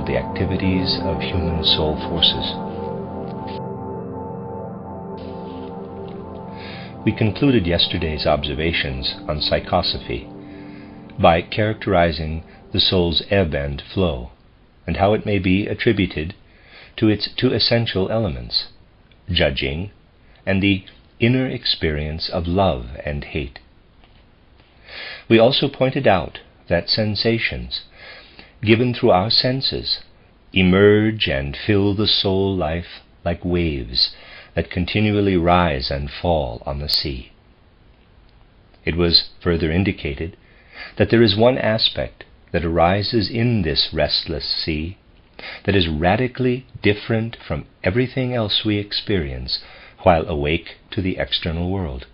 of the activities of human soul forces. We concluded yesterday's observations on psychosophy by characterizing the soul's ebb and flow, and how it may be attributed to its two essential elements, judging and the inner experience of love and hate. We also pointed out that sensations, given through our senses, emerge and fill the soul life like waves that continually rise and fall on the sea. It was further indicated that there is one aspect that arises in this restless sea that is radically different from everything else we experience while awake to the external world.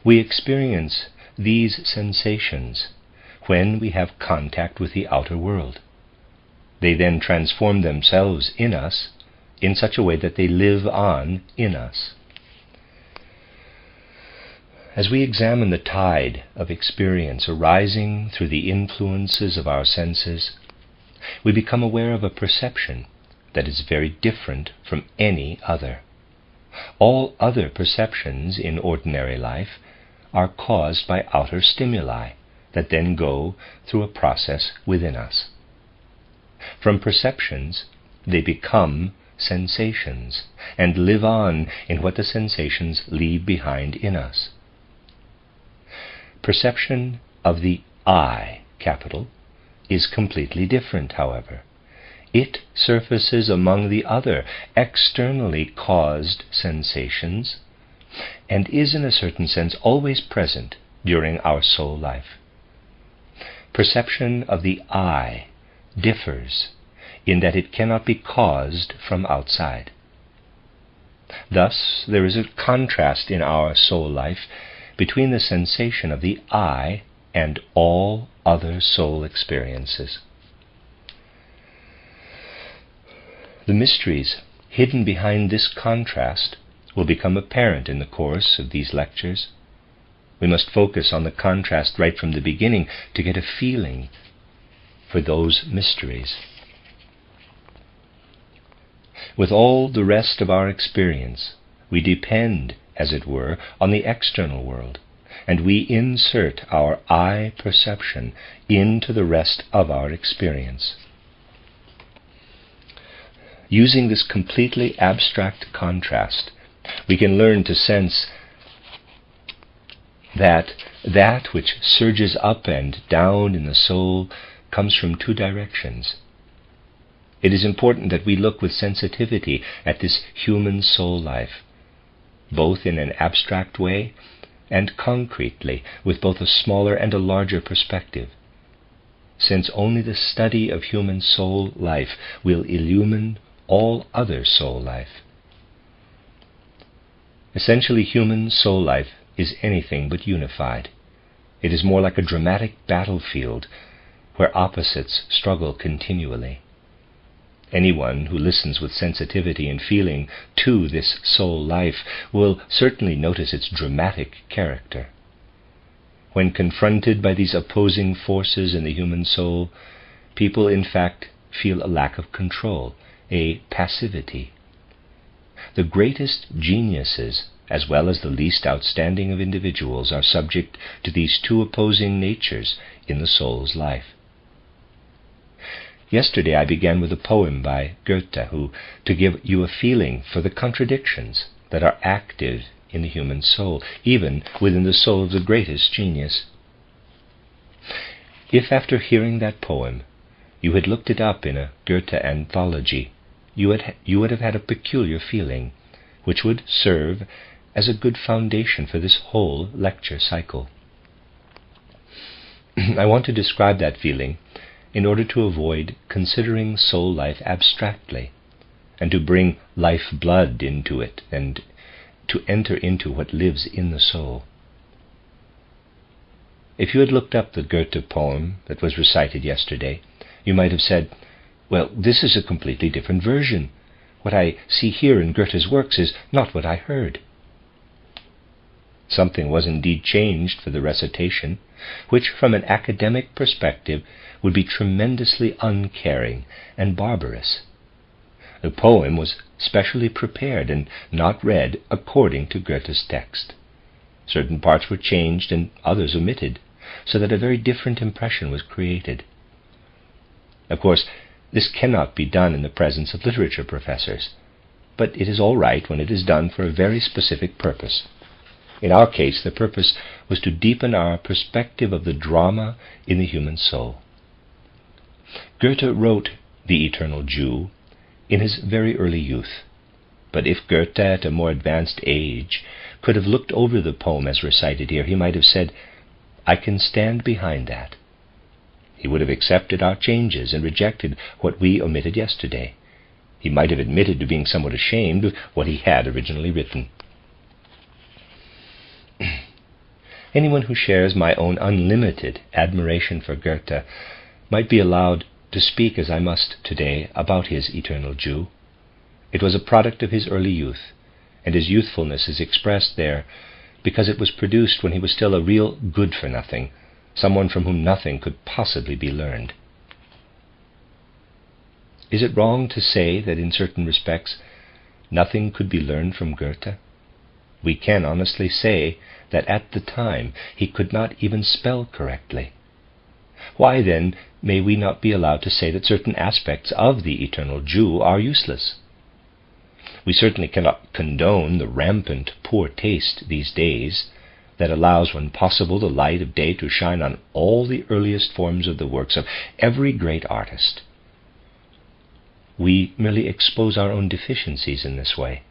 We experience these sensations when we have contact with the outer world. They then transform themselves in us in such a way that they live on in us. As we examine the tide of experience arising through the influences of our senses, we become aware of a perception that is very different from any other. All other perceptions in ordinary life are caused by outer stimuli that then go through a process within us. From perceptions, they become sensations and live on in what the sensations leave behind in us. Perception of the I, capital, is completely different, however. It surfaces among the other externally caused sensations and is in a certain sense always present during our soul life. Perception of the I differs in that it cannot be caused from outside. Thus, there is a contrast in our soul life between the sensation of the I and all other soul experiences. The mysteries hidden behind this contrast will become apparent in the course of these lectures. We must focus on the contrast right from the beginning to get a feeling for those mysteries. With all the rest of our experience, we depend, as it were, on the external world, and we insert our I perception into the rest of our experience. Using this completely abstract contrast, we can learn to sense that which surges up and down in the soul comes from two directions. It is important that we look with sensitivity at this human soul life, both in an abstract way and concretely, with both a smaller and a larger perspective, since only the study of human soul life will illumine all other soul life. Essentially, human soul life is anything but unified. It is more like a dramatic battlefield where opposites struggle continually. Anyone who listens with sensitivity and feeling to this soul life will certainly notice its dramatic character. When confronted by these opposing forces in the human soul, people in fact feel a lack of control, a passivity. The greatest geniuses, as well as the least outstanding of individuals, are subject to these two opposing natures in the soul's life. Yesterday I began with a poem by Goethe, to give you a feeling for the contradictions that are active in the human soul, even within the soul of the greatest genius. If after hearing that poem you had looked it up in a Goethe anthology, you would have had a peculiar feeling, which would serve as a good foundation for this whole lecture cycle. I want to describe that feeling in order to avoid considering soul life abstractly, and to bring life-blood into it, and to enter into what lives in the soul. If you had looked up the Goethe poem that was recited yesterday, you might have said, "Well, this is a completely different version. What I see here in Goethe's works is not what I heard." Something was indeed changed for the recitation, which from an academic perspective would be tremendously uncaring and barbarous. The poem was specially prepared and not read according to Goethe's text. Certain parts were changed and others omitted, so that a very different impression was created. Of course, this cannot be done in the presence of literature professors, but it is all right when it is done for a very specific purpose. In our case, the purpose was to deepen our perspective of the drama in the human soul. Goethe wrote The Eternal Jew in his very early youth, but if Goethe at a more advanced age could have looked over the poem as recited here, he might have said, "I can stand behind that." He would have accepted our changes and rejected what we omitted yesterday. He might have admitted to being somewhat ashamed of what he had originally written. Anyone who shares my own unlimited admiration for Goethe might be allowed to speak as I must today about his Eternal Jew. It was a product of his early youth, and his youthfulness is expressed there because it was produced when he was still a real good-for-nothing, someone from whom nothing could possibly be learned. Is it wrong to say that in certain respects nothing could be learned from Goethe? We can honestly say that at the time he could not even spell correctly. Why then may we not be allowed to say that certain aspects of the Eternal Jew are useless? We certainly cannot condone the rampant poor taste these days that allows when possible the light of day to shine on all the earliest forms of the works of every great artist. We merely expose our own deficiencies in this way.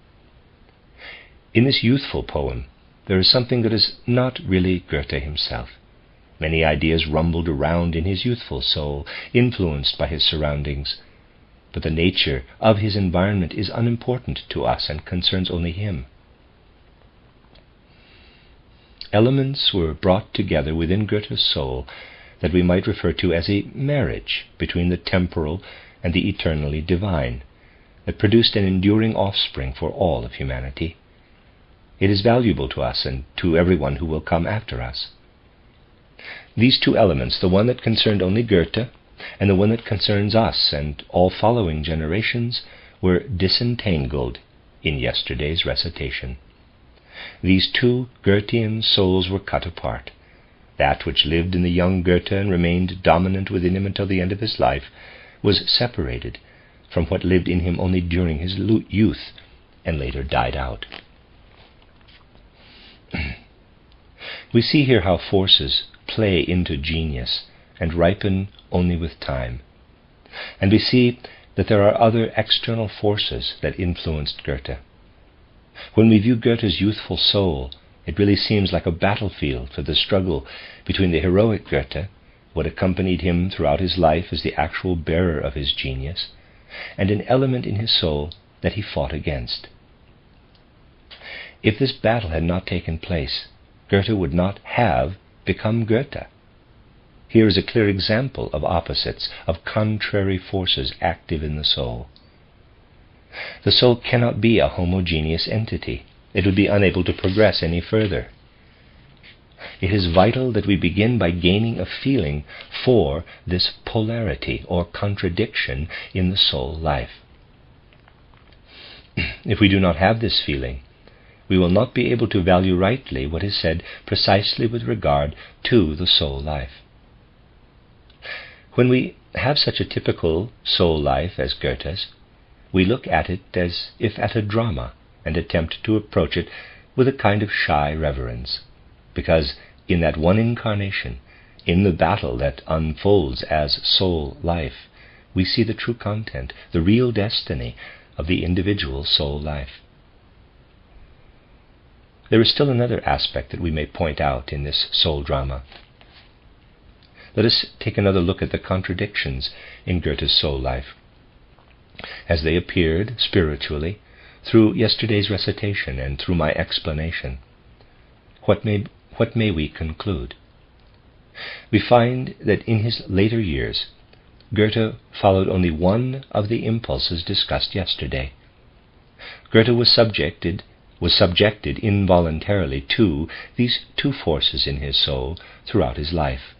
In this youthful poem, there is something that is not really Goethe himself. Many ideas rumbled around in his youthful soul, influenced by his surroundings, but the nature of his environment is unimportant to us and concerns only him. Elements were brought together within Goethe's soul that we might refer to as a marriage between the temporal and the eternally divine, that produced an enduring offspring for all of humanity. It is valuable to us and to everyone who will come after us. These two elements, the one that concerned only Goethe and the one that concerns us and all following generations, were disentangled in yesterday's recitation. These two Goethean souls were cut apart. That which lived in the young Goethe and remained dominant within him until the end of his life was separated from what lived in him only during his youth and later died out. We see here how forces play into genius and ripen only with time. And we see that there are other external forces that influenced Goethe. When we view Goethe's youthful soul, it really seems like a battlefield for the struggle between the heroic Goethe, what accompanied him throughout his life as the actual bearer of his genius, and an element in his soul that he fought against. If this battle had not taken place, Goethe would not have become Goethe. Here is a clear example of opposites, of contrary forces active in the soul. The soul cannot be a homogeneous entity. It would be unable to progress any further. It is vital that we begin by gaining a feeling for this polarity or contradiction in the soul life. If we do not have this feeling, we will not be able to value rightly what is said precisely with regard to the soul life. When we have such a typical soul life as Goethe's, we look at it as if at a drama and attempt to approach it with a kind of shy reverence, because in that one incarnation, in the battle that unfolds as soul life, we see the true content, the real destiny of the individual soul life. There is still another aspect that we may point out in this soul drama. Let us take another look at the contradictions in Goethe's soul life, as they appeared spiritually through yesterday's recitation and through my explanation. What may we conclude? We find that in his later years, Goethe followed only one of the impulses discussed yesterday. Goethe was subjected, was subjected involuntarily to these two forces in his soul throughout his life.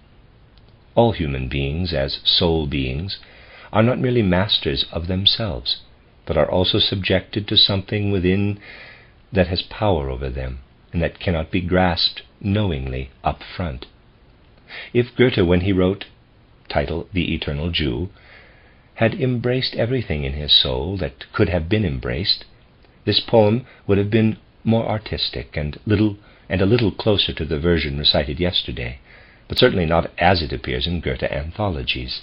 All human beings, as soul beings, are not merely masters of themselves, but are also subjected to something within that has power over them, and that cannot be grasped knowingly up front. If Goethe, when he wrote, title The Eternal Jew, had embraced everything in his soul that could have been embraced, this poem would have been more artistic and a little closer to the version recited yesterday, but certainly not as it appears in Goethe anthologies.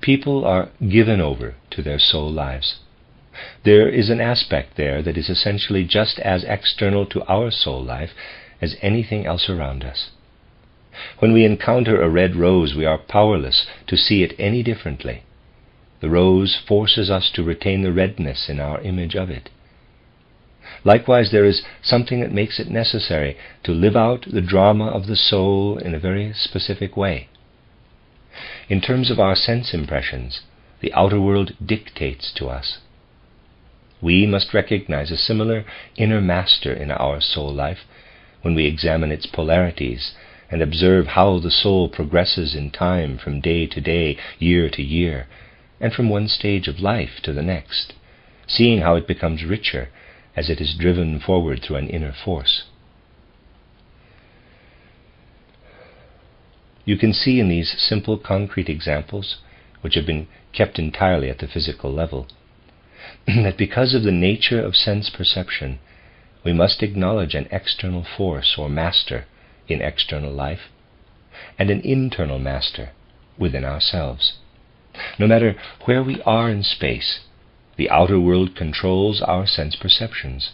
People are given over to their soul lives. There is an aspect there that is essentially just as external to our soul life as anything else around us. When we encounter a red rose, we are powerless to see it any differently. The rose forces us to retain the redness in our image of it. Likewise, there is something that makes it necessary to live out the drama of the soul in a very specific way. In terms of our sense impressions, the outer world dictates to us. We must recognize a similar inner master in our soul life when we examine its polarities and observe how the soul progresses in time from day to day, year to year, and from one stage of life to the next, seeing how it becomes richer as it is driven forward through an inner force. You can see in these simple concrete examples, which have been kept entirely at the physical level, that because of the nature of sense perception, we must acknowledge an external force or master in external life, and an internal master within ourselves. No matter where we are in space, the outer world controls our sense perceptions.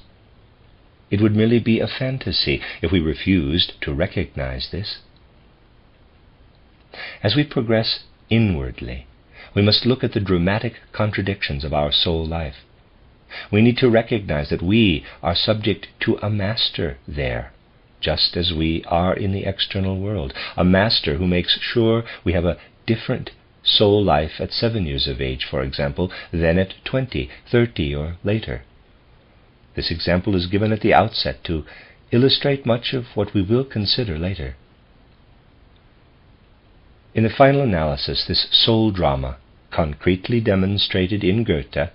It would merely be a fantasy if we refused to recognize this. As we progress inwardly, we must look at the dramatic contradictions of our soul life. We need to recognize that we are subject to a master there, just as we are in the external world, a master who makes sure we have a different soul life at 7 years of age, for example, than at 20, 30, or later. This example is given at the outset to illustrate much of what we will consider later. In the final analysis, this soul drama, concretely demonstrated in Goethe,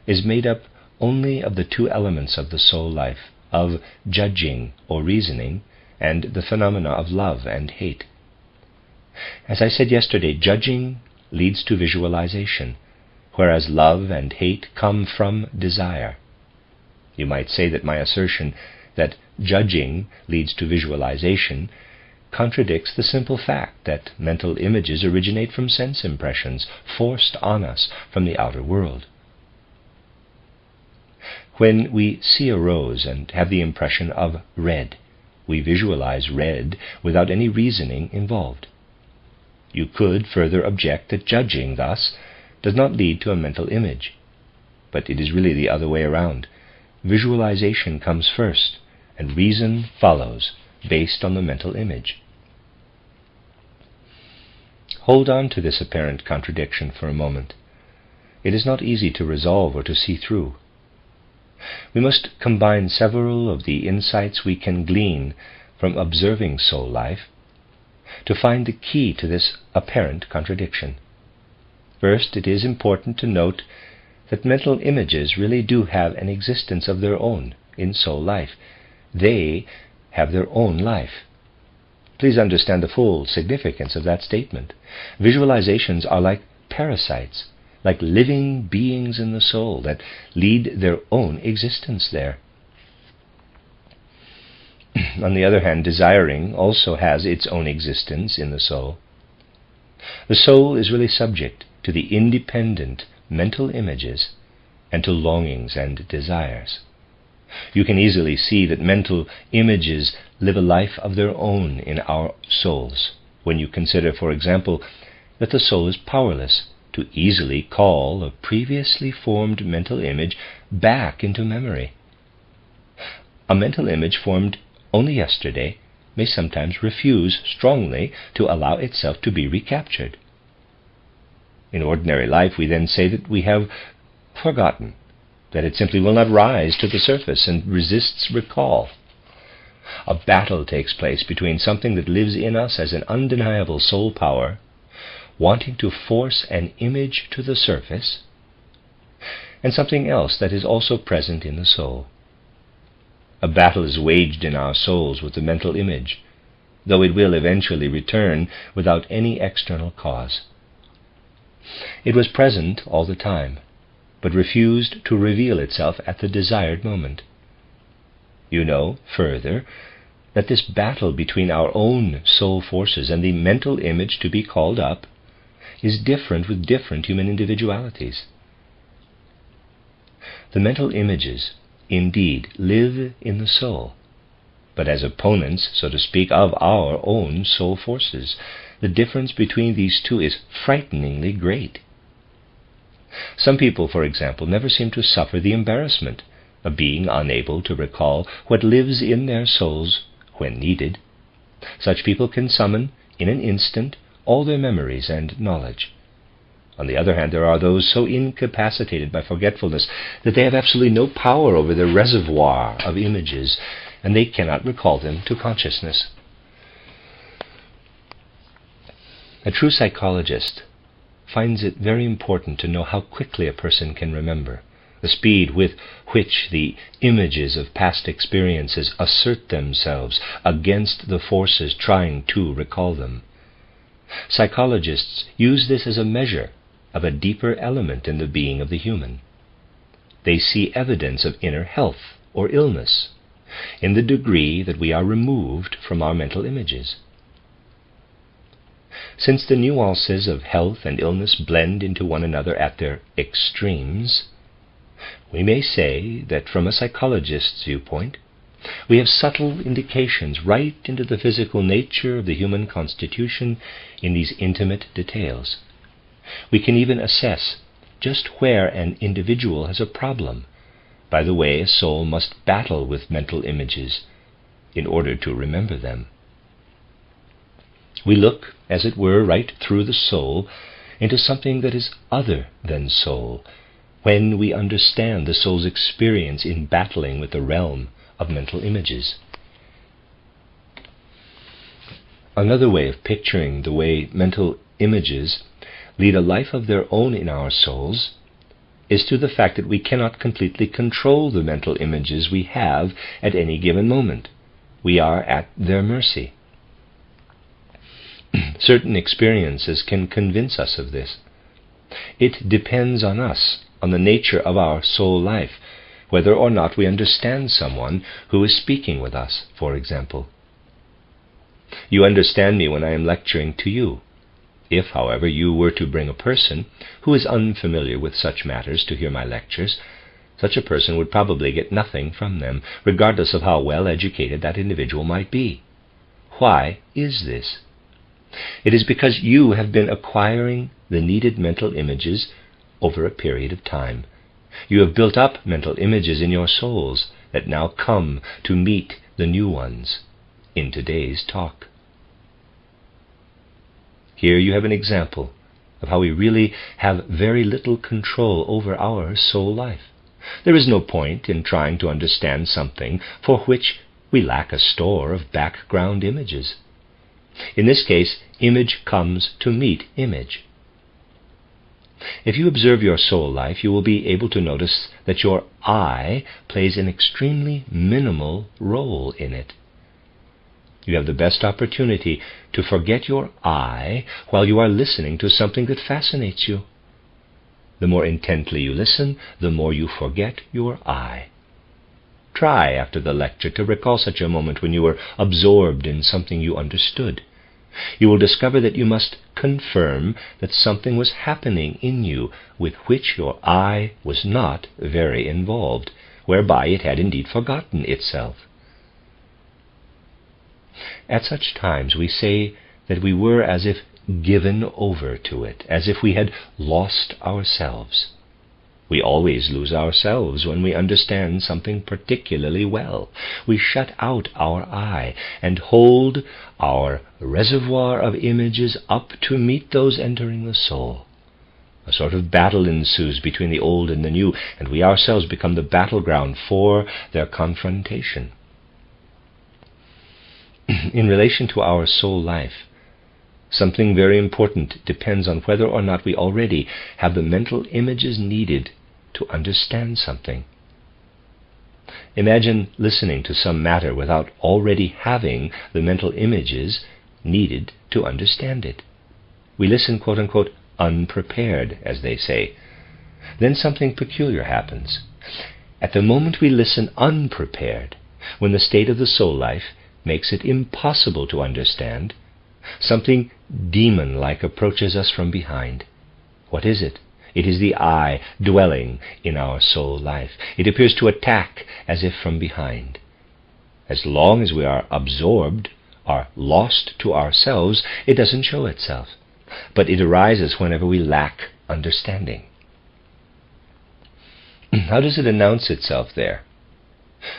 is made up only of the two elements of the soul life, of judging or reasoning, and the phenomena of love and hate. As I said yesterday, judging leads to visualization, whereas love and hate come from desire. You might say that my assertion that judging leads to visualization contradicts the simple fact that mental images originate from sense impressions forced on us from the outer world. When we see a rose and have the impression of red, we visualize red without any reasoning involved. You could further object that judging, thus, does not lead to a mental image, but it is really the other way around. Visualization comes first, and reason follows, based on the mental image. Hold on to this apparent contradiction for a moment. It is not easy to resolve or to see through. We must combine several of the insights we can glean from observing soul life to find the key to this apparent contradiction. First, it is important to note that mental images really do have an existence of their own in soul life. They have their own life. Please understand the full significance of that statement. Visualizations are like parasites, like living beings in the soul that lead their own existence there. On the other hand, desiring also has its own existence in the soul. The soul is really subject to the independent mental images and to longings and desires. You can easily see that mental images live a life of their own in our souls when you consider, for example, that the soul is powerless to easily call a previously formed mental image back into memory. A mental image formed only yesterday may sometimes refuse strongly to allow itself to be recaptured. In ordinary life, we then say that we have forgotten that it simply will not rise to the surface and resists recall. A battle takes place between something that lives in us as an undeniable soul power, wanting to force an image to the surface, and something else that is also present in the soul. A battle is waged in our souls with the mental image, though it will eventually return without any external cause. It was present all the time, but refused to reveal itself at the desired moment. You know, further, that this battle between our own soul forces and the mental image to be called up is different with different human individualities. The mental images, indeed, live in the soul, but as opponents, so to speak, of our own soul forces. The difference between these two is frighteningly great. Some people, for example, never seem to suffer the embarrassment of being unable to recall what lives in their souls when needed. Such people can summon, in an instant, all their memories and knowledge. On the other hand, there are those so incapacitated by forgetfulness that they have absolutely no power over the reservoir of images, and they cannot recall them to consciousness. A true psychologist finds it very important to know how quickly a person can remember, the speed with which the images of past experiences assert themselves against the forces trying to recall them. Psychologists use this as a measure of a deeper element in the being of the human. They see evidence of inner health or illness in the degree that we are removed from our mental images. Since the nuances of health and illness blend into one another at their extremes, we may say that from a psychologist's viewpoint, we have subtle indications right into the physical nature of the human constitution in these intimate details. We can even assess just where an individual has a problem by the way a soul must battle with mental images in order to remember them. We look, as it were, right through the soul into something that is other than soul, when we understand the soul's experience in battling with the realm of mental images. Another way of picturing the way mental images lead a life of their own in our souls is through the fact that we cannot completely control the mental images we have at any given moment. We are at their mercy. Certain experiences can convince us of this. It depends on us, on the nature of our soul life, whether or not we understand someone who is speaking with us, for example. You understand me when I am lecturing to you. If, however, you were to bring a person who is unfamiliar with such matters to hear my lectures, such a person would probably get nothing from them, regardless of how well educated that individual might be. Why is this? It is because you have been acquiring the needed mental images over a period of time. You have built up mental images in your souls that now come to meet the new ones in today's talk. Here you have an example of how we really have very little control over our soul life. There is no point in trying to understand something for which we lack a store of background images. In this case, image comes to meet image. If you observe your soul life, you will be able to notice that your I plays an extremely minimal role in it. You have the best opportunity to forget your I while you are listening to something that fascinates you. The more intently you listen, the more you forget your I. Try, after the lecture, to recall such a moment when you were absorbed in something you understood. You will discover that you must confirm that something was happening in you with which your I was not very involved, whereby it had indeed forgotten itself. At such times we say that we were as if given over to it, as if we had lost ourselves. We always lose ourselves when we understand something particularly well. We shut out our I and hold our reservoir of images up to meet those entering the soul. A sort of battle ensues between the old and the new, and we ourselves become the battleground for their confrontation. In relation to our soul life, something very important depends on whether or not we already have the mental images needed to understand something. Imagine listening to some matter without already having the mental images needed to understand it. We listen, quote-unquote, unprepared, as they say. Then something peculiar happens. At the moment we listen unprepared, when the state of the soul life makes it impossible to understand, something demon-like approaches us from behind. What is it? It is the I dwelling in our soul life. It appears to attack as if from behind. As long as we are absorbed, are lost to ourselves, it doesn't show itself. But it arises whenever we lack understanding. How does it announce itself there?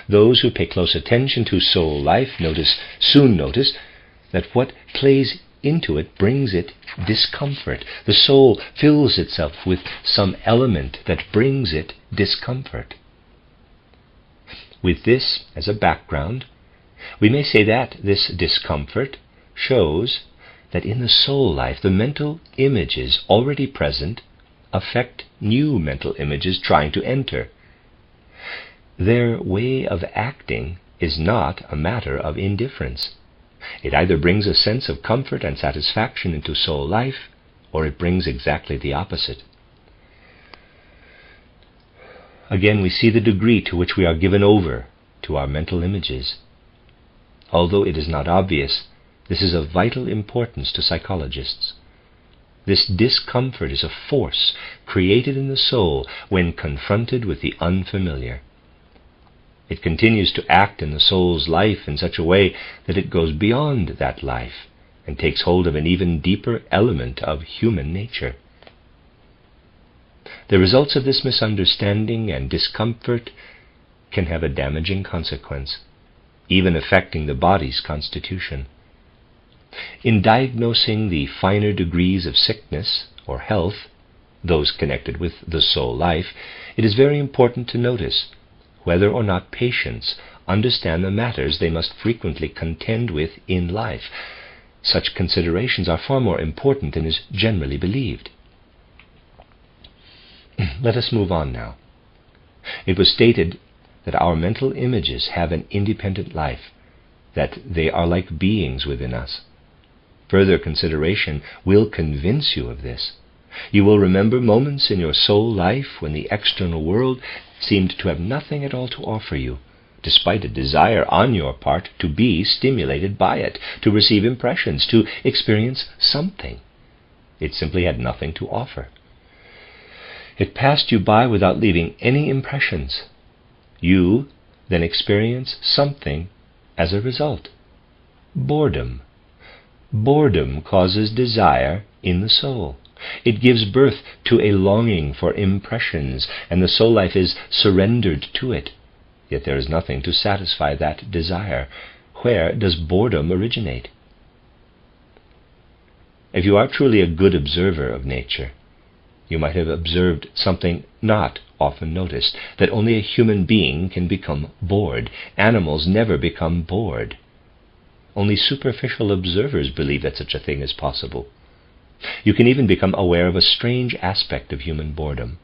Those who pay close attention to soul life soon notice that what plays into it brings it discomfort. The soul fills itself with some element that brings it discomfort. With this as a background, we may say that this discomfort shows that in the soul life the mental images already present affect new mental images trying to enter. Their way of acting is not a matter of indifference. It either brings a sense of comfort and satisfaction into soul life, or it brings exactly the opposite. Again, we see the degree to which we are given over to our mental images. Although it is not obvious, this is of vital importance to psychologists. This discomfort is a force created in the soul when confronted with the unfamiliar. It continues to act in the soul's life in such a way that it goes beyond that life and takes hold of an even deeper element of human nature. The results of this misunderstanding and discomfort can have a damaging consequence, even affecting the body's constitution. In diagnosing the finer degrees of sickness or health, those connected with the soul life, it is very important to notice whether or not patients understand the matters they must frequently contend with in life. Such considerations are far more important than is generally believed. Let us move on now. It was stated that our mental images have an independent life, that they are like beings within us. Further consideration will convince you of this. You will remember moments in your soul life when the external world seemed to have nothing at all to offer you, despite a desire on your part to be stimulated by it, to receive impressions, to experience something. It simply had nothing to offer. It passed you by without leaving any impressions. You then experience something as a result. Boredom. Boredom causes desire in the soul. It gives birth to a longing for impressions, and the soul life is surrendered to it. Yet there is nothing to satisfy that desire. Where does boredom originate? If you are truly a good observer of nature, you might have observed something not often noticed, that only a human being can become bored. Animals never become bored. Only superficial observers believe that such a thing is possible. You can even become aware of a strange aspect of human boredom.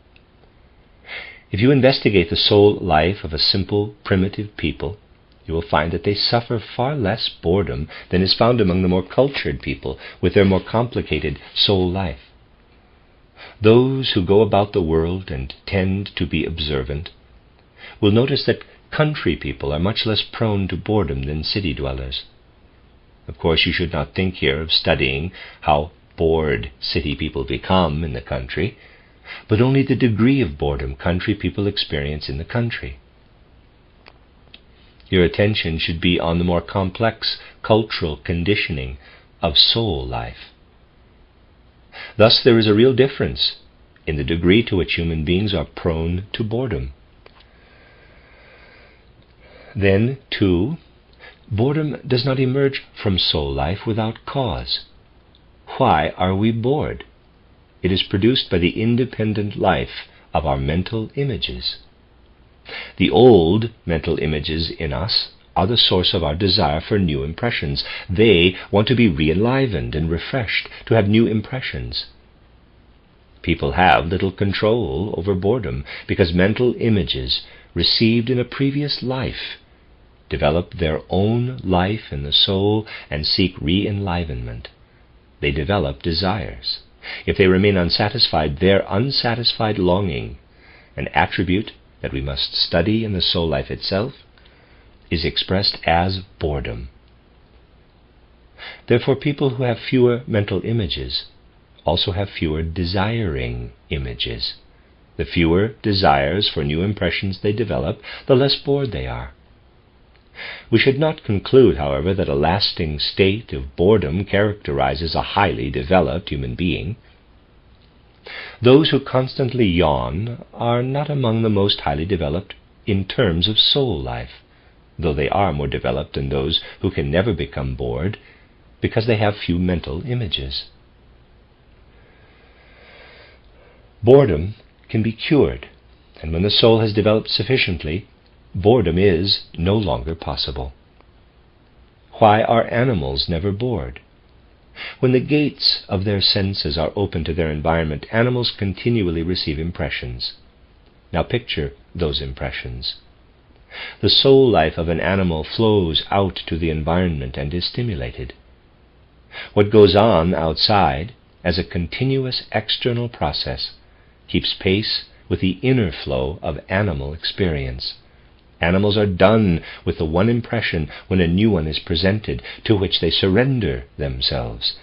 If you investigate the soul life of a simple, primitive people, you will find that they suffer far less boredom than is found among the more cultured people with their more complicated soul life. Those who go about the world and tend to be observant will notice that country people are much less prone to boredom than city dwellers. Of course, you should not think here of studying how bored city people become in the country, but only the degree of boredom country people experience in the country. Your attention should be on the more complex cultural conditioning of soul life. Thus, there is a real difference in the degree to which human beings are prone to boredom. Then, too, boredom does not emerge from soul life without cause. Why are we bored? It is produced by the independent life of our mental images. The old mental images in us are the source of our desire for new impressions. They want to be re-enlivened and refreshed, to have new impressions. People have little control over boredom because mental images received in a previous life develop their own life in the soul and seek re-enlivenment. They develop desires. If they remain unsatisfied, their unsatisfied longing, an attribute that we must study in the soul life itself, is expressed as boredom. Therefore, people who have fewer mental images also have fewer desiring images. The fewer desires for new impressions they develop, the less bored they are. We should not conclude, however, that a lasting state of boredom characterizes a highly developed human being. Those who constantly yawn are not among the most highly developed in terms of soul life, though they are more developed than those who can never become bored because they have few mental images. Boredom can be cured, and when the soul has developed sufficiently, boredom is no longer possible. Why are animals never bored? When the gates of their senses are open to their environment, animals continually receive impressions. Now picture those impressions. The soul life of an animal flows out to the environment and is stimulated. What goes on outside, as a continuous external process, keeps pace with the inner flow of animal experience. Animals are done with the one impression when a new one is presented, to which they surrender themselves.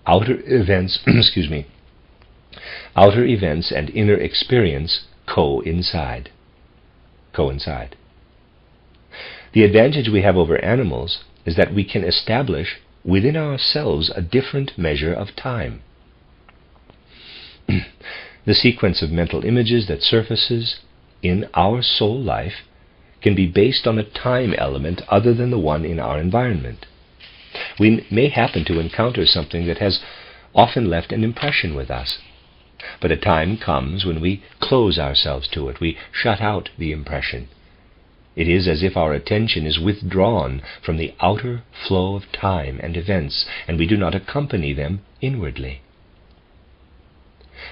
Outer events, outer events and inner experience coincide. The advantage we have over animals is that we can establish within ourselves a different measure of time. The sequence of mental images that surfaces in our soul life can be based on a time element other than the one in our environment. We may happen to encounter something that has often left an impression with us, but a time comes when we close ourselves to it. We shut out the impression. It is as if our attention is withdrawn from the outer flow of time and events, and we do not accompany them inwardly.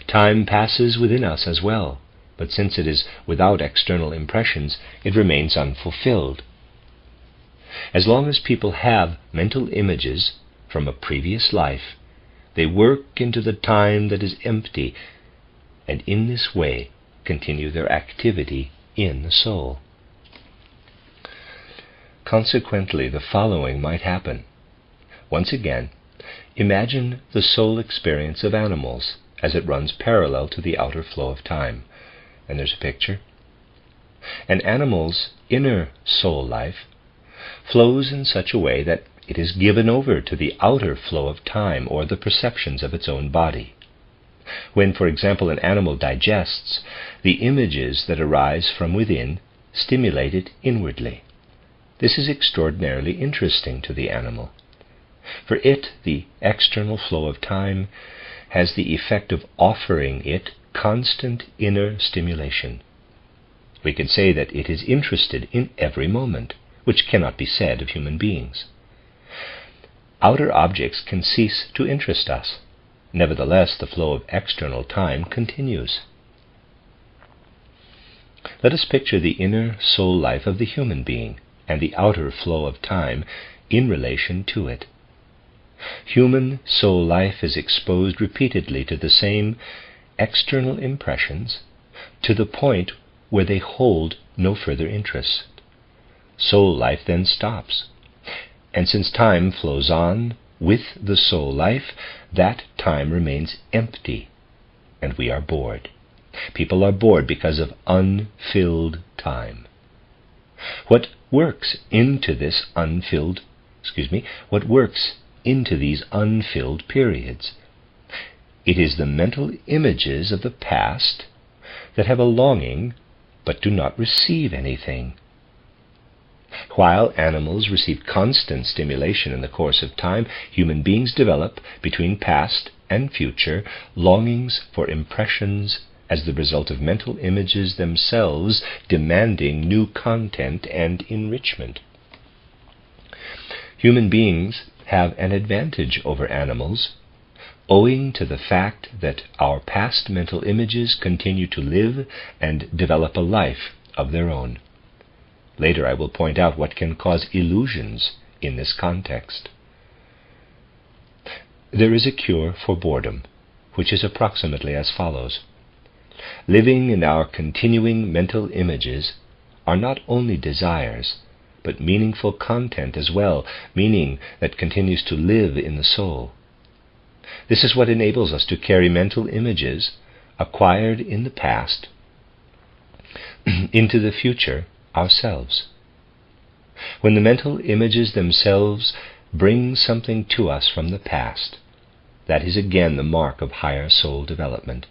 Time passes within us as well, but since it is without external impressions, it remains unfulfilled. As long as people have mental images from a previous life, they work into the time that is empty, and in this way continue their activity in the soul. Consequently, the following might happen. Once again, imagine the soul experience of animals as it runs parallel to the outer flow of time. And there's a picture. An animal's inner soul life flows in such a way that it is given over to the outer flow of time or the perceptions of its own body. When, for example, an animal digests, the images that arise from within stimulate it inwardly. This is extraordinarily interesting to the animal. For it, the external flow of time has the effect of offering it constant inner stimulation. We could say that it is interested in every moment, which cannot be said of human beings. Outer objects can cease to interest us. Nevertheless, the flow of external time continues. Let us picture the inner soul life of the human being and the outer flow of time in relation to it. Human soul life is exposed repeatedly to the same external impressions to the point where they hold no further interest. Soul life then stops, and since time flows on with the soul life, that time remains empty, and we are bored. People are bored because of unfilled time. What works into these unfilled periods? It is the mental images of the past that have a longing but do not receive anything. While animals receive constant stimulation in the course of time, human beings develop between past and future, longings for impressions as the result of mental images themselves demanding new content and enrichment. Human beings have an advantage over animals, owing to the fact that our past mental images continue to live and develop a life of their own. Later I will point out what can cause illusions in this context. There is a cure for boredom, which is approximately as follows. Living in our continuing mental images are not only desires, but meaningful content as well, meaning that continues to live in the soul. This is what enables us to carry mental images acquired in the past into the future ourselves. When the mental images themselves bring something to us from the past, that is again the mark of higher soul development.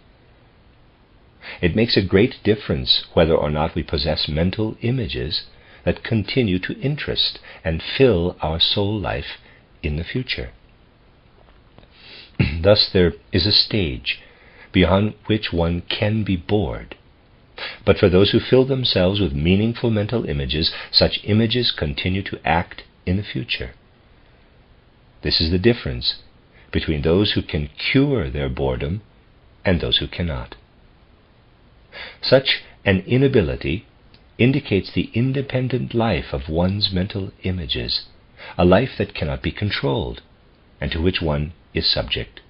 It makes a great difference whether or not we possess mental images that continue to interest and fill our soul life in the future. Thus there is a stage beyond which one can be bored. But for those who fill themselves with meaningful mental images, such images continue to act in the future. This is the difference between those who can cure their boredom and those who cannot. Such an inability indicates the independent life of one's mental images, a life that cannot be controlled and to which one is subject.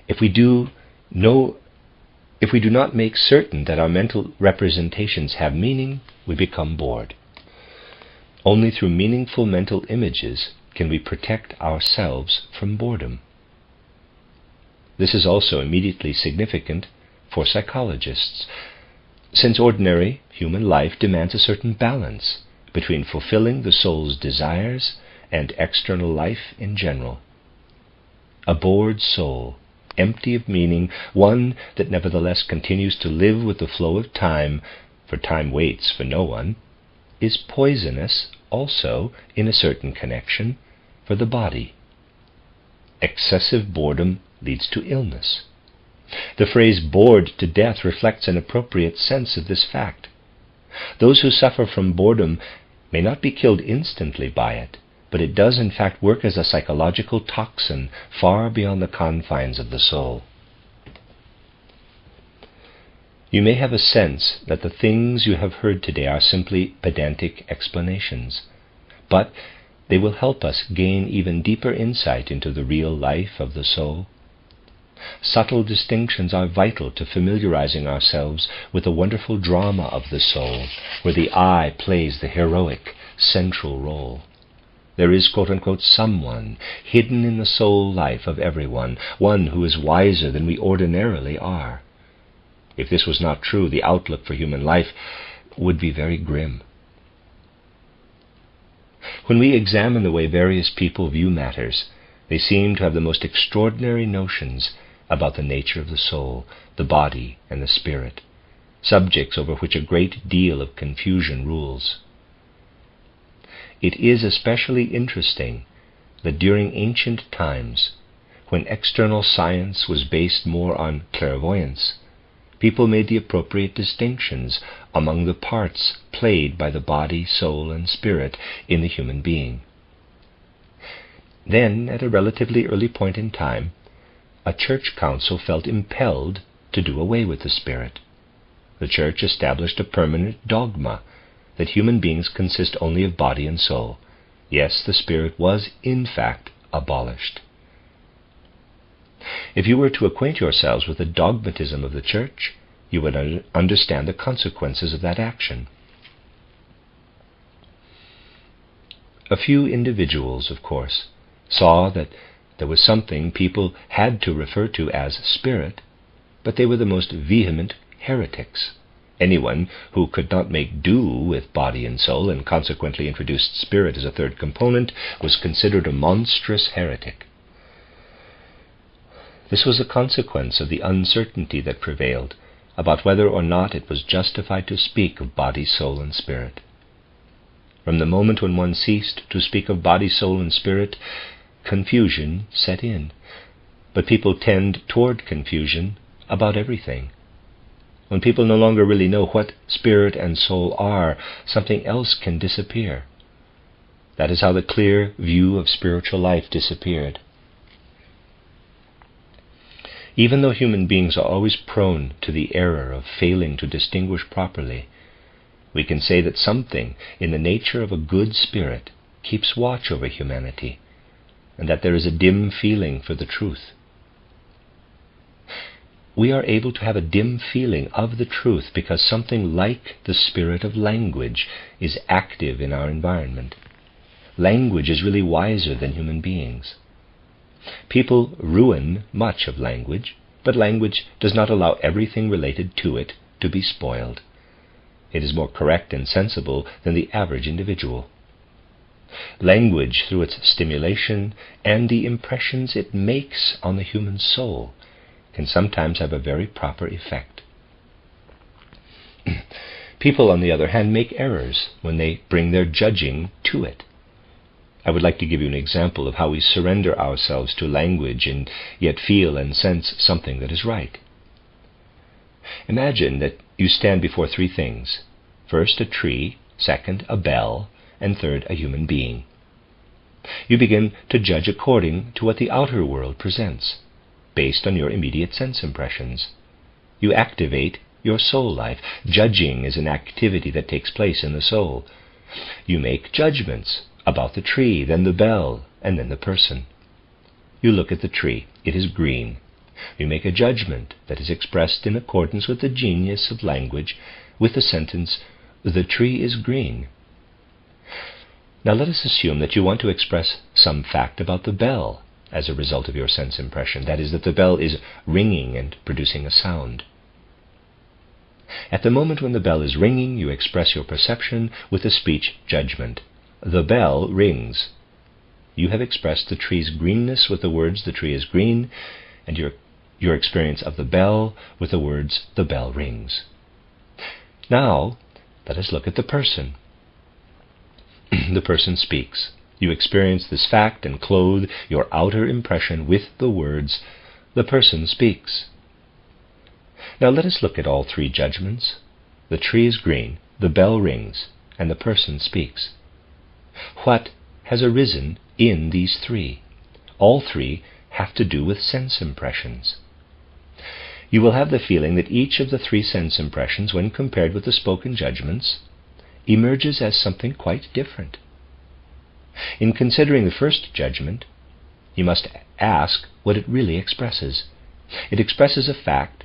If we do not make certain that our mental representations have meaning, we become bored. Only through meaningful mental images can we protect ourselves from boredom. This is also immediately significant for psychologists, since ordinary human life demands a certain balance between fulfilling the soul's desires and external life in general. A bored soul, empty of meaning, one that nevertheless continues to live with the flow of time, for time waits for no one, is poisonous also in a certain connection for the body. Excessive boredom leads to illness. The phrase bored to death reflects an appropriate sense of this fact. Those who suffer from boredom may not be killed instantly by it, but it does in fact work as a psychological toxin far beyond the confines of the soul. You may have a sense that the things you have heard today are simply pedantic explanations, but they will help us gain even deeper insight into the real life of the soul. Subtle distinctions are vital to familiarizing ourselves with the wonderful drama of the soul, where the I plays the heroic, central role. There is, quote-unquote, someone hidden in the soul life of everyone, one who is wiser than we ordinarily are. If this was not true, the outlook for human life would be very grim. When we examine the way various people view matters, they seem to have the most extraordinary notions about the nature of the soul, the body, and the spirit, subjects over which a great deal of confusion rules. It is especially interesting that during ancient times, when external science was based more on clairvoyance, people made the appropriate distinctions among the parts played by the body, soul, and spirit in the human being. Then, at a relatively early point in time, a church council felt impelled to do away with the spirit. The church established a permanent dogma that human beings consist only of body and soul. Yes, the spirit was, in fact, abolished. If you were to acquaint yourselves with the dogmatism of the church, you would understand the consequences of that action. A few individuals, of course, saw that there was something people had to refer to as spirit, but they were the most vehement heretics. Anyone who could not make do with body and soul and consequently introduced spirit as a third component was considered a monstrous heretic. This was a consequence of the uncertainty that prevailed about whether or not it was justified to speak of body, soul, and spirit. From the moment when one ceased to speak of body, soul, and spirit, confusion set in. but people tend toward confusion about everything. When people no longer really know what spirit and soul are, something else can disappear. That is how the clear view of spiritual life disappeared. Even though human beings are always prone to the error of failing to distinguish properly, we can say that something in the nature of a good spirit keeps watch over humanity, and that there is a dim feeling for the truth. We are able to have a dim feeling of the truth because something like the spirit of language is active in our environment. Language is really wiser than human beings. People ruin much of language, but language does not allow everything related to it to be spoiled. It is more correct and sensible than the average individual. Language, through its stimulation and the impressions it makes on the human soul, can sometimes have a very proper effect. People, on the other hand, make errors when they bring their judging to it. I would like to give you an example of how we surrender ourselves to language and yet feel and sense something that is right. Imagine that you stand before three things. First, a tree, second, a bell, and third, a human being. You begin to judge according to what the outer world presents, based on your immediate sense impressions. You activate your soul life. Judging is an activity that takes place in the soul. You make judgments about the tree, then the bell, and then the person. You look at the tree. It is green. You make a judgment that is expressed in accordance with the genius of language with the sentence, "The tree is green." Now let us assume that you want to express some fact about the bell as a result of your sense impression, that is, that the bell is ringing and producing a sound. At the moment when the bell is ringing, you express your perception with a speech judgment. The bell rings. You have expressed the tree's greenness with the words, "The tree is green," and your experience of the bell with the words, "The bell rings." Now, let us look at the person. The person speaks. You experience this fact and clothe your outer impression with the words, "The person speaks." Now let us look at all three judgments. The tree is green, the bell rings, and the person speaks. What has arisen in these three? All three have to do with sense impressions. You will have the feeling that each of the three sense impressions, when compared with the spoken judgments, emerges as something quite different. In considering the first judgment, you must ask what it really expresses. It expresses a fact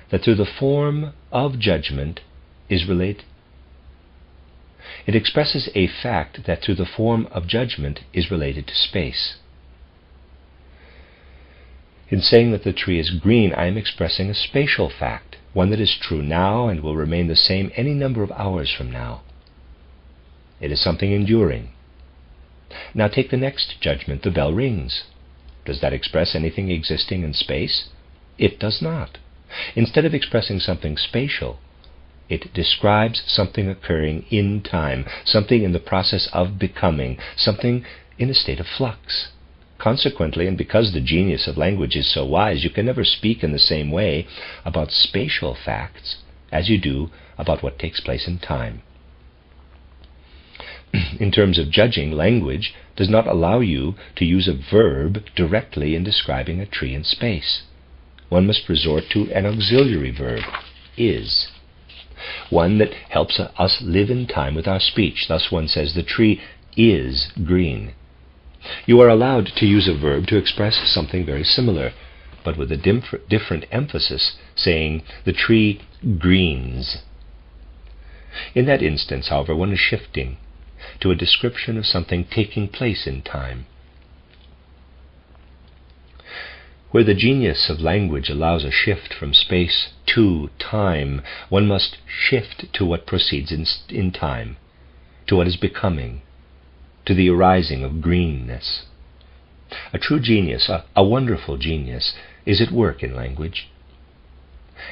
that through the form of judgment is related. It expresses a fact that through the form of judgment is related to space. In saying that the tree is green, I am expressing a spatial fact, one that is true now and will remain the same any number of hours from now. It is something enduring. Now take the next judgment, the bell rings. Does that express anything existing in space? It does not. Instead of expressing something spatial, it describes something occurring in time, something in the process of becoming, something in a state of flux. Consequently, and because the genius of language is so wise, you can never speak in the same way about spatial facts as you do about what takes place in time. In terms of judging, language does not allow you to use a verb directly in describing a tree in space. One must resort to an auxiliary verb, is, one that helps us live in time with our speech. Thus one says, "The tree is green." You are allowed to use a verb to express something very similar, but with a different emphasis, saying, "The tree greens." In that instance, however, one is shifting to a description of something taking place in time. Where the genius of language allows a shift from space to time, one must shift to what proceeds in time, to what is becoming, to the arising of greenness. A true genius, a wonderful genius, is at work in language.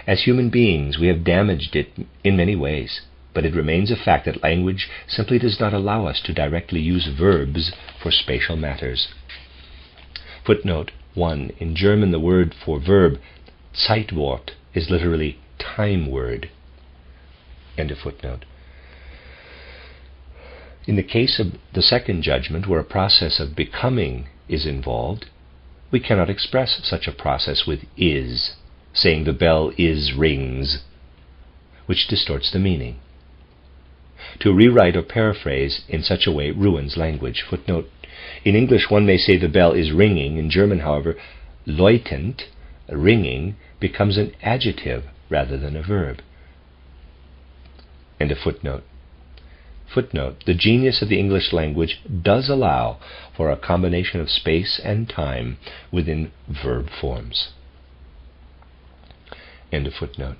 As human beings, we have damaged it in many ways, but it remains a fact that language simply does not allow us to directly use verbs for spatial matters. Footnote: 1. In German, the word for verb, Zeitwort, is literally time word. End of footnote. In the case of the second judgment, where a process of becoming is involved, we cannot express such a process with is, saying the bell is rings, which distorts the meaning. To rewrite or paraphrase in such a way ruins language. Footnote. In English, one may say the bell is ringing. In German, however, läutend, ringing, becomes an adjective rather than a verb. End of footnote. Footnote. The genius of the English language does allow for a combination of space and time within verb forms. End of footnote.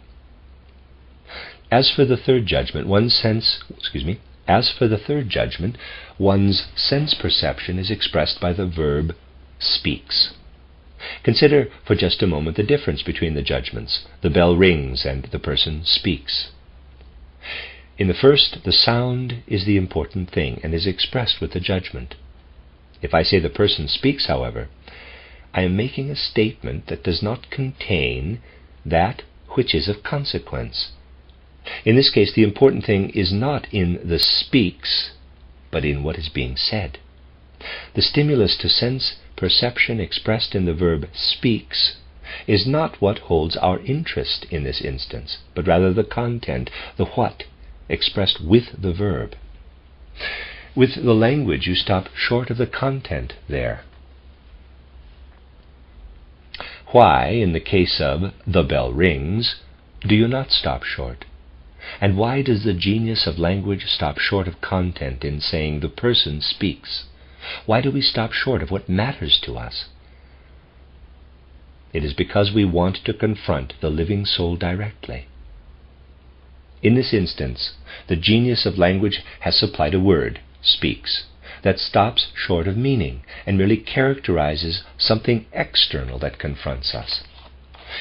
As for the third judgment, one's sense perception is expressed by the verb speaks. Consider for just a moment the difference between the judgments. The bell rings and the person speaks. In the first, the sound is the important thing and is expressed with the judgment. If I say the person speaks, however, I am making a statement that does not contain that which is of consequence. In this case, the important thing is not in the speaks, but in what is being said. The stimulus to sense perception expressed in the verb speaks is not what holds our interest in this instance, but rather the content, the what, expressed with the verb. With the language, you stop short of the content there. Why, in the case of the bell rings, do you not stop short? And why does the genius of language stop short of content in saying the person speaks? Why do we stop short of what matters to us? It is because we want to confront the living soul directly. In this instance, the genius of language has supplied a word, speaks, that stops short of meaning and merely characterizes something external that confronts us.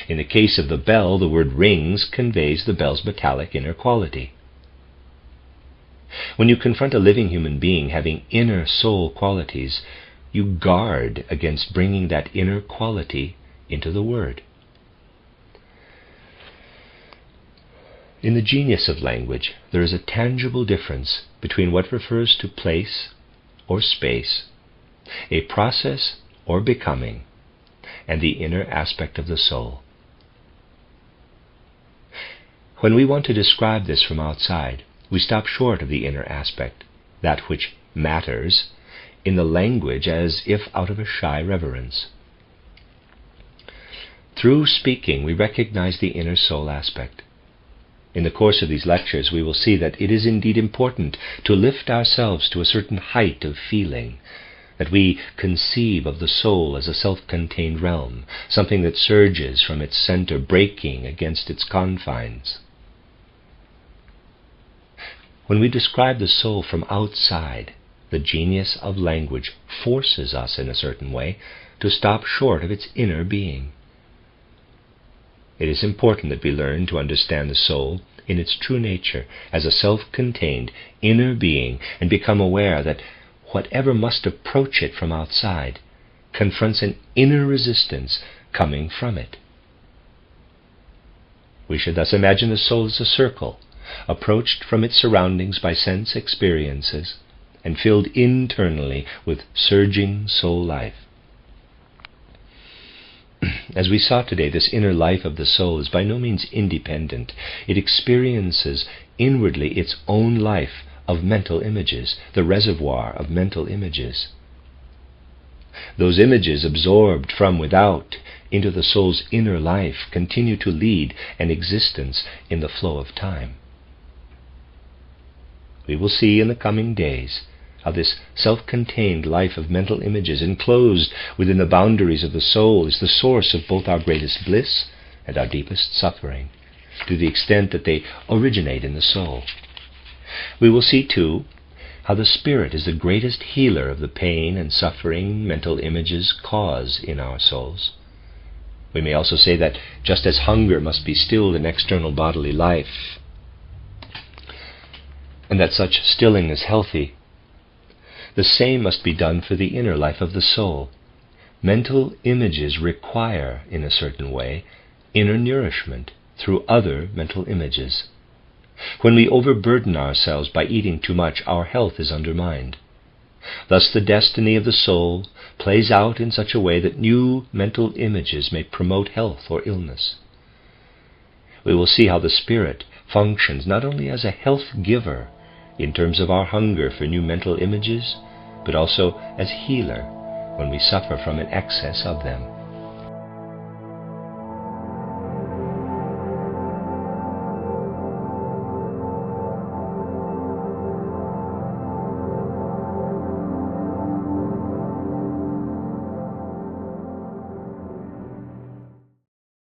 In the case of the bell, the word rings conveys the bell's metallic inner quality. When you confront a living human being having inner soul qualities, you guard against bringing that inner quality into the word. In the genius of language, there is a tangible difference between what refers to place or space, a process or becoming, and the inner aspect of the soul. When we want to describe this from outside, we stop short of the inner aspect, that which matters, in the language as if out of a shy reverence. Through speaking, we recognize the inner soul aspect. In the course of these lectures, we will see that it is indeed important to lift ourselves to a certain height of feeling, that we conceive of the soul as a self-contained realm, something that surges from its center, breaking against its confines. When we describe the soul from outside, the genius of language forces us in a certain way to stop short of its inner being. It is important that we learn to understand the soul in its true nature as a self-contained inner being and become aware that whatever must approach it from outside confronts an inner resistance coming from it. We should thus imagine the soul as a circle, approached from its surroundings by sense experiences and filled internally with surging soul life. As we saw today, this inner life of the soul is by no means independent. It experiences inwardly its own life of mental images, the reservoir of mental images. Those images, absorbed from without into the soul's inner life, continue to lead an existence in the flow of time. We will see in the coming days how this self-contained life of mental images enclosed within the boundaries of the soul is the source of both our greatest bliss and our deepest suffering, to the extent that they originate in the soul. We will see, too, how the spirit is the greatest healer of the pain and suffering mental images cause in our souls. We may also say that just as hunger must be stilled in external bodily life, and that such stilling is healthy, the same must be done for the inner life of the soul. mental images require, in a certain way, inner nourishment through other mental images. When we overburden ourselves by eating too much, our health is undermined. Thus the destiny of the soul plays out in such a way that new mental images may promote health or illness. We will see how the spirit functions not only as a health giver in terms of our hunger for new mental images, but also as healer when we suffer from an excess of them.